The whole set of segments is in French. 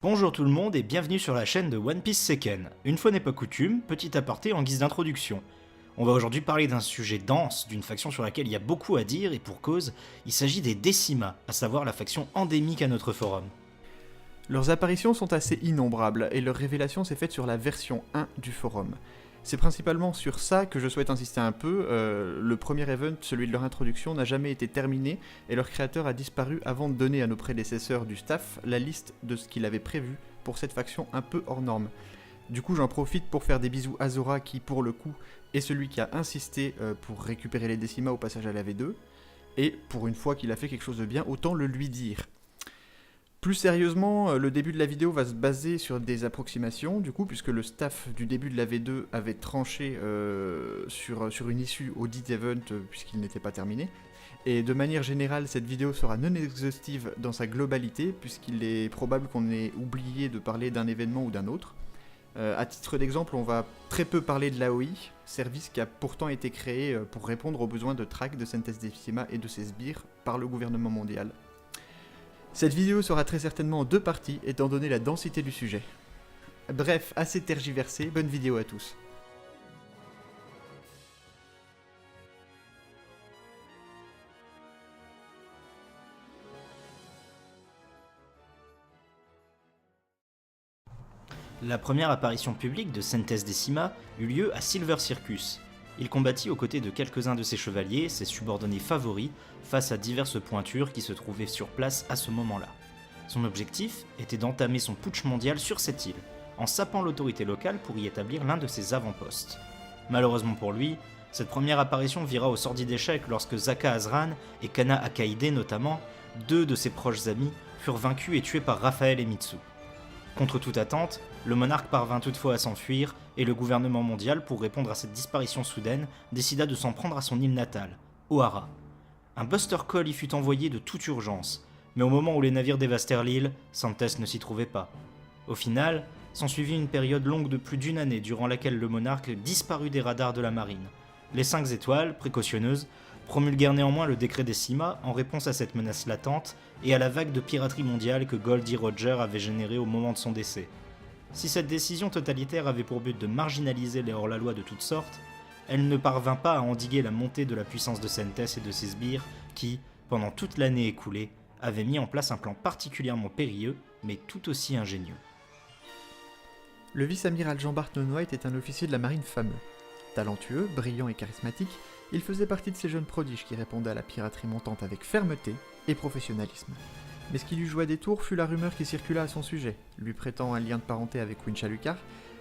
Bonjour tout le monde et bienvenue sur la chaîne de One Piece Seiken. Une fois n'est pas coutume, petit aparté en guise d'introduction. On va aujourd'hui parler d'un sujet dense, d'une faction sur laquelle il y a beaucoup à dire et pour cause, il s'agit des Décimas, à savoir la faction endémique à notre forum. Leurs apparitions sont assez innombrables et leur révélation s'est faite sur la version 1 du forum. C'est principalement sur ça que je souhaite insister un peu. Le premier event, celui de leur introduction, n'a jamais été terminé et leur créateur a disparu avant de donner à nos prédécesseurs du staff la liste de ce qu'il avait prévu pour cette faction un peu hors norme. Du coup, j'en profite pour faire des bisous à Zora qui, pour le coup, est celui qui a insisté pour récupérer les Décimas au passage à la V2. Et pour une fois qu'il a fait quelque chose de bien, autant le lui dire. Plus sérieusement, le début de la vidéo va se baser sur des approximations, du coup, puisque le staff du début de la V2 avait tranché sur une issue au dit event, puisqu'il n'était pas terminé. Et de manière générale, cette vidéo sera non exhaustive dans sa globalité, puisqu'il est probable qu'on ait oublié de parler d'un événement ou d'un autre. À titre d'exemple, on va très peu parler de l'AOI, service qui a pourtant été créé pour répondre aux besoins de track de Sentes Decima et de ses sbires par le gouvernement mondial. Cette vidéo sera très certainement en deux parties, étant donné la densité du sujet. Bref, assez tergiversé, bonne vidéo à tous. La première apparition publique de Sentes Decima eut lieu à Silver Circus. Il combattit aux côtés de quelques-uns de ses chevaliers, ses subordonnés favoris, face à diverses pointures qui se trouvaient sur place à ce moment-là. Son objectif était d'entamer son putsch mondial sur cette île, en sapant l'autorité locale pour y établir l'un de ses avant-postes. Malheureusement pour lui, cette première apparition vira au sordide échec lorsque Zaka Azran et Kana Akaide notamment, deux de ses proches amis, furent vaincus et tués par Raphaël et Mitsu. Contre toute attente, le monarque parvint toutefois à s'enfuir et le gouvernement mondial, pour répondre à cette disparition soudaine, décida de s'en prendre à son île natale, Ohara. Un Buster Call y fut envoyé de toute urgence, mais au moment où les navires dévastèrent l'île, Sentes ne s'y trouvait pas. Au final, s'ensuivit une période longue de plus d'une année durant laquelle le monarque disparut des radars de la marine. Les 5 étoiles, précautionneuses, promulguèrent néanmoins le décret Décima en réponse à cette menace latente et à la vague de piraterie mondiale que Goldie Roger avait générée au moment de son décès. Si cette décision totalitaire avait pour but de marginaliser les hors-la-loi de toutes sortes, elle ne parvint pas à endiguer la montée de la puissance de Sentes et de ses sbires qui, pendant toute l'année écoulée, avaient mis en place un plan particulièrement périlleux, mais tout aussi ingénieux. Le vice-amiral Jean-Bart Nonois était un officier de la marine fameux. Talentueux, brillant et charismatique, il faisait partie de ces jeunes prodiges qui répondaient à la piraterie montante avec fermeté et professionnalisme. Mais ce qui lui jouait des tours fut la rumeur qui circula à son sujet, lui prêtant un lien de parenté avec Winch Alucard,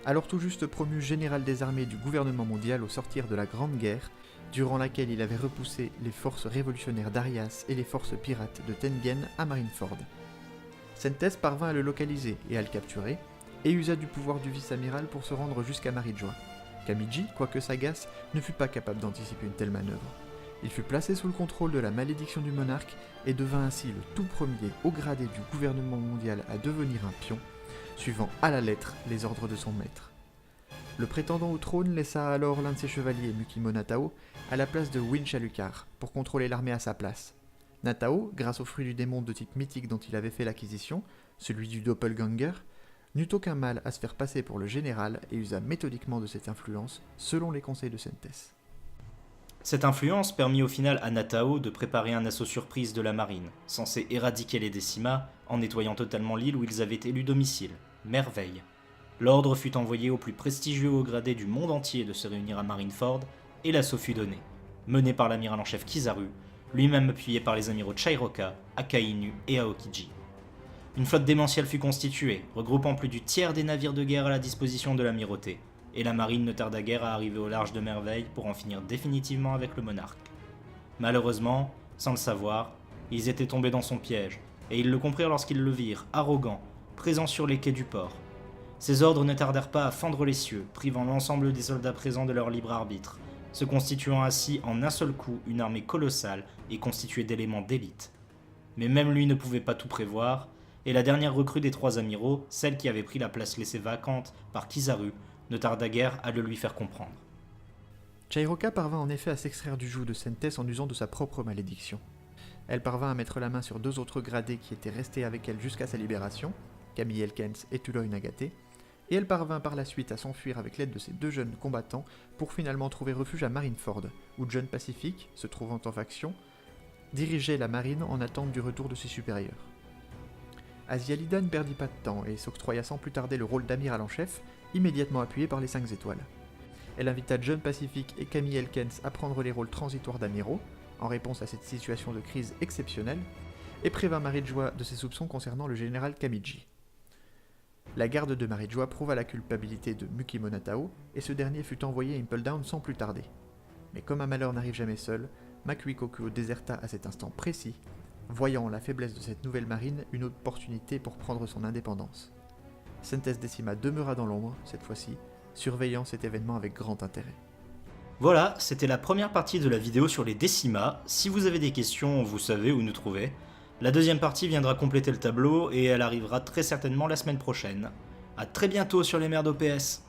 alors tout juste promu général des armées du gouvernement mondial au sortir de la Grande Guerre, durant laquelle il avait repoussé les forces révolutionnaires d'Arias et les forces pirates de Tengen à Marineford. Sentes parvint à le localiser et à le capturer, et usa du pouvoir du vice-amiral pour se rendre jusqu'à Marijoa. Kamiji, quoique sagace, ne fut pas capable d'anticiper une telle manœuvre. Il fut placé sous le contrôle de la malédiction du monarque et devint ainsi le tout premier haut gradé du gouvernement mondial à devenir un pion, suivant à la lettre les ordres de son maître. Le prétendant au trône laissa alors l'un de ses chevaliers, Mukimo Natao, à la place de Winch Alucard, pour contrôler l'armée à sa place. Natao, grâce au fruit du démon de type mythique dont il avait fait l'acquisition, celui du doppelganger, n'eut aucun mal à se faire passer pour le général et usa méthodiquement de cette influence, selon les conseils de Sentes. Cette influence permit au final à Natao de préparer un assaut surprise de la marine, censé éradiquer les Décimas en nettoyant totalement l'île où ils avaient élu domicile, Merveille. L'ordre fut envoyé aux plus prestigieux hauts gradés du monde entier de se réunir à Marineford, et l'assaut fut donné, mené par l'amiral en chef Kizaru, lui-même appuyé par les amiraux Chairoka, Akainu et Aokiji. Une flotte démentielle fut constituée, regroupant plus du tiers des navires de guerre à la disposition de l'amirauté, et la marine ne tarda guère à arriver au large de Merveille pour en finir définitivement avec le monarque. Malheureusement, sans le savoir, ils étaient tombés dans son piège, et ils le comprirent lorsqu'ils le virent, arrogant, présent sur les quais du port. Ses ordres ne tardèrent pas à fendre les cieux, privant l'ensemble des soldats présents de leur libre arbitre, se constituant ainsi en un seul coup une armée colossale et constituée d'éléments d'élite. Mais même lui ne pouvait pas tout prévoir, et la dernière recrue des 3 amiraux, celle qui avait pris la place laissée vacante par Kizaru, ne tarda guère à le lui faire comprendre. Chairoka parvint en effet à s'extraire du joug de Sentes en usant de sa propre malédiction. Elle parvint à mettre la main sur 2 autres gradés qui étaient restés avec elle jusqu'à sa libération, Camille Elkens et Tuloy Nagate, et elle parvint par la suite à s'enfuir avec l'aide de ses 2 jeunes combattants pour finalement trouver refuge à Marineford, où John Pacific, se trouvant en faction, dirigeait la marine en attente du retour de ses supérieurs. Asialida ne perdit pas de temps et s'octroya sans plus tarder le rôle d'amiral en chef, immédiatement appuyé par les 5 étoiles. Elle invita John Pacific et Camille Elkens à prendre les rôles transitoires d'amiraux, en réponse à cette situation de crise exceptionnelle, et prévint Marijua de ses soupçons concernant le général Kamiji. La garde de Marijua prouva la culpabilité de Muki Monatao, et ce dernier fut envoyé à Impel Down sans plus tarder. Mais comme un malheur n'arrive jamais seul, Makui Kokuo déserta à cet instant précis, voyant la faiblesse de cette nouvelle marine une opportunité pour prendre son indépendance. Sentes Decima demeura dans l'ombre, cette fois-ci, surveillant cet événement avec grand intérêt. Voilà, c'était la première partie de la vidéo sur les Decima. Si vous avez des questions, vous savez où nous trouver. La deuxième partie viendra compléter le tableau et elle arrivera très certainement la semaine prochaine. A très bientôt sur les mers d'OPS.